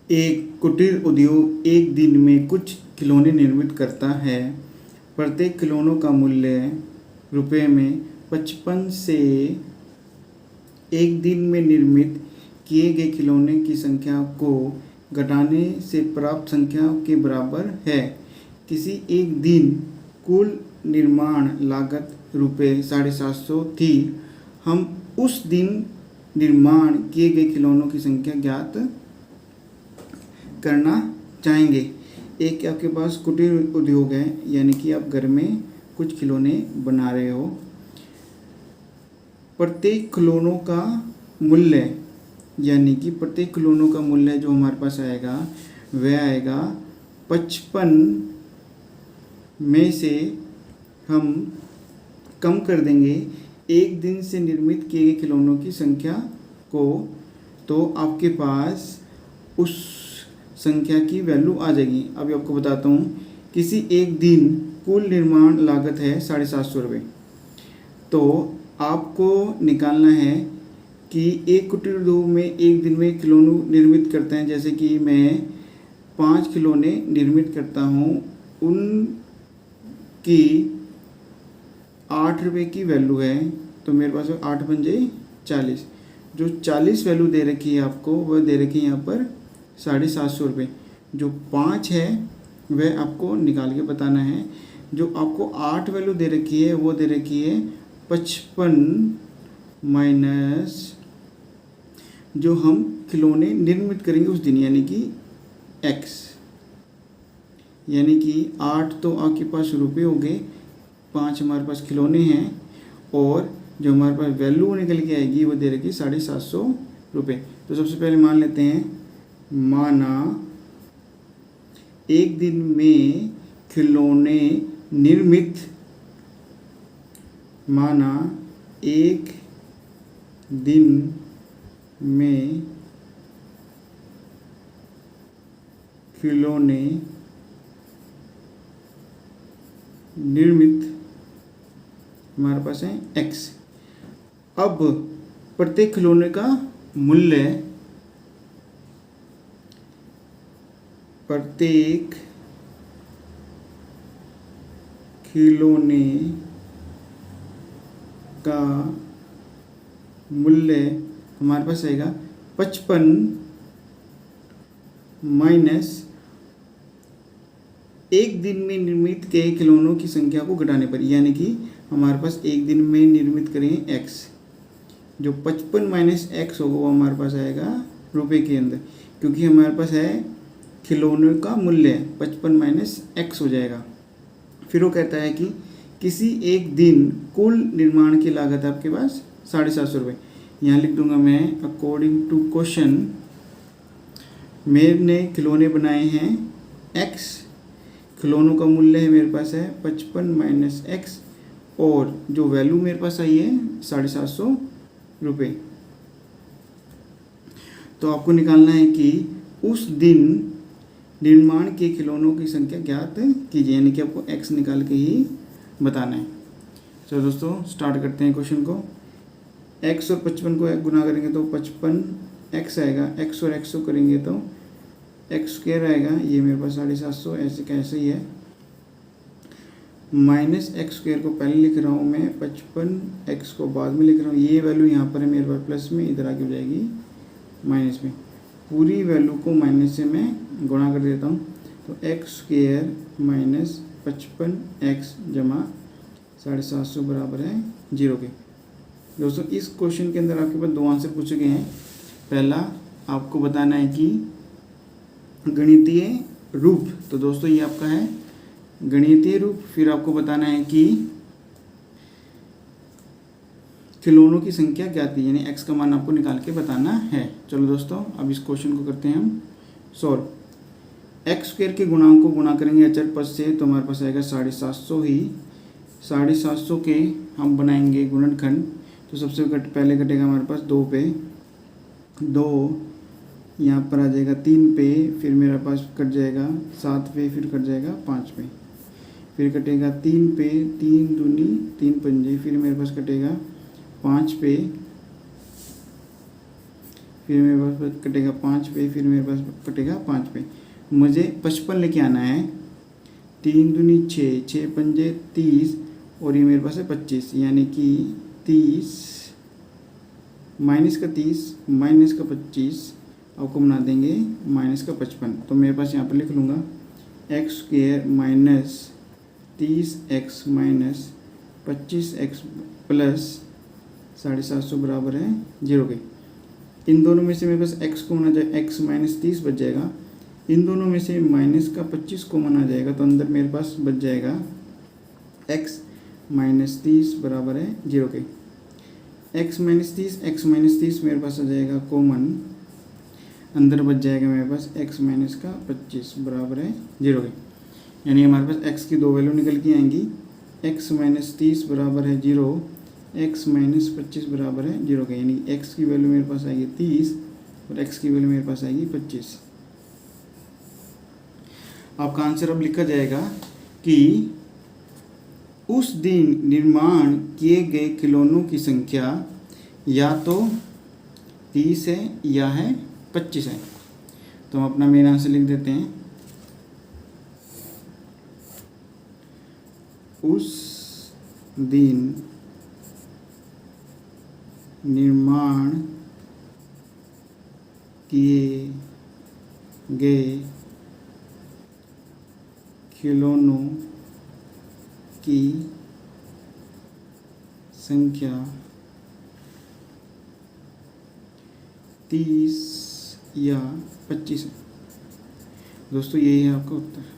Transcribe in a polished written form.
एक कुटीर उद्योग एक दिन में कुछ खिलौने निर्मित करता है। प्रत्येक खिलौनों का मूल्य रुपये में 55 से एक दिन में निर्मित किए गए खिलौने की संख्या को घटाने से प्राप्त संख्या के बराबर है। किसी एक दिन कुल निर्माण लागत रुपये 750 थी। हम उस दिन निर्माण किए गए खिलौनों की संख्या ज्ञात करना चाहेंगे। एक आपके पास कुटीर उद्योग है, यानी कि आप घर में कुछ खिलौने बना रहे हो। प्रत्येक खिलौनों का मूल्य, यानी कि प्रत्येक खिलौनों का मूल्य जो हमारे पास आएगा वह आएगा 55 में से हम कम कर देंगे एक दिन से निर्मित किए गए खिलौनों की संख्या को, तो आपके पास उस संख्या की वैल्यू आ जाएगी। अभी आपको बताता हूँ, किसी एक दिन कुल निर्माण लागत है 750 रुपये। तो आपको निकालना है कि एक कुटीर उद्योग में एक दिन में खिलौने निर्मित करते हैं। जैसे कि मैं 5 खिलौने निर्मित करता हूँ, उनकी 8 रुपये की वैल्यू है, तो मेरे पास 8 बन जाए 40। जो 40 वैल्यू दे रखी है आपको, वह दे रखी है यहाँ पर 750 रुपये। जो 5 है वह आपको निकाल के बताना है। जो आपको 8 वैल्यू दे रखी है वो दे रखी है 55 माइनस जो हम खिलौने निर्मित करेंगे उस दिन, यानी कि x, यानी कि 8 तो आपके पास रुपये हो गए, 5 हमारे पास खिलौने हैं, और जो हमारे पास वैल्यू निकल के आएगी वो दे रखी 750 रुपये। तो सबसे पहले मान लेते हैं, माना एक दिन में खिलौने निर्मित, माना एक दिन में खिलौने निर्मित हमारे पास है x। अब प्रत्येक खिलौने का मूल्य, प्रत्येक खिलौने का मूल्य हमारे पास आएगा 55 माइनस एक दिन में निर्मित किए खिलौनों की संख्या को घटाने पर, यानी कि हमारे पास एक दिन में निर्मित करेंगे x, जो 55 माइनस x होगा वो हमारे पास आएगा रुपए के अंदर, क्योंकि हमारे पास है खिलौनों का मूल्य 55 माइनस x हो जाएगा। फिर वो कहता है कि किसी एक दिन कुल निर्माण की लागत आपके पास 750 रुपये। यहाँ लिख दूंगा मैं, अकॉर्डिंग टू क्वेश्चन मैंने खिलौने बनाए हैं x, खिलौनों का मूल्य है मेरे पास है 55 माइनस x, और जो वैल्यू मेरे पास आई है 750 रुपये। तो आपको निकालना है कि उस दिन निर्माण के खिलौनों की संख्या ज्ञात कीजिए, यानी कि आपको x निकाल के ही बताना है। चलो दोस्तों स्टार्ट करते हैं क्वेश्चन को। x और 55 को गुना करेंगे तो 55x आएगा, x और x को करेंगे तो x स्क्वायर आएगा, ये मेरे पास 750 ऐसे कैसे ही है, माइनस एक्स स्क्वायर को पहले लिख रहा हूँ मैं, 55x को बाद में लिख रहा हूँ। ये वैल्यू यहाँ पर है मेरे पास प्लस में, इधर आके हो जाएगी माइनस में। पूरी वैल्यू को माइनस से मैं गुणा कर देता हूँ, तो एक्स स्क्वायर माइनस 55x जमा 750 बराबर है 0 के। दोस्तों इस क्वेश्चन के अंदर आपके पास 2 आंसर पूछे गए हैं। पहला आपको बताना है कि गणितीय रूप, तो दोस्तों ये आपका है गणितीय रूप। फिर आपको बताना है कि खिलौनों की संख्या क्या थी, यानी x का मान आपको निकाल के बताना है। चलो दोस्तों अब इस क्वेश्चन को करते हैं हम सॉल्व। एक्स स्क्वायर के गुणांक को गुणा करेंगे अचर पद से, तो हमारे पास आएगा 750 ही। 750 के हम बनाएंगे गुणनखंड, तो सबसे पहले कटेगा हमारे पास 2 पे, 2 यहाँ पर आ जाएगा 3 पे, फिर मेरे पास कट जाएगा 7 पे, फिर कट जाएगा 5 पे, फिर कटेगा 3 पे, 3 दूनी 3 पंजे, फिर मेरे पास कटेगा 5 पे, फिर मेरे पास कटेगा 5 पे, फिर मेरे पास कटेगा 5 पे। मुझे 55 लेके आना है। 3 दूनी 6, 6 पंजे 30, और ये मेरे पास है 25, यानी कि 30 माइनस का 30 माइनस का 25 आपको बना देंगे माइनस का 55। तो मेरे पास यहाँ पर लिख लूँगा x square minus 30x minus 25x plus 750 बराबर है 0 के। इन दोनों में से मेरे पास x कॉमन आ जाए, x माइनस 30 बच जाएगा। इन दोनों में से माइनस का 25 कॉमन आ जाएगा, तो अंदर मेरे पास बच जाएगा x माइनस 30 बराबर है 0 के। x माइनस 30 मेरे पास आ जाएगा कॉमन, अंदर बच जाएगा मेरे पास x माइनस का 25 बराबर है 0 के। यानी हमारे पास x की दो वैल्यू निकल के आएंगी, x माइनस 30 बराबर है 0, x माइनस 25 बराबर है 0 के। यानी x की वैल्यू मेरे पास आएगी 30 और x की वैल्यू मेरे पास आएगी 25। आपका आंसर अब लिखा जाएगा कि उस दिन निर्माण किए गए खिलौनों की संख्या या तो 30 है या है 25 है। तो हम अपना मेन आंसर लिख देते हैं, उस दिन निर्माण किए गए खिलौनों की संख्या 30 या 25 है। दोस्तों यही है आपका उत्तर।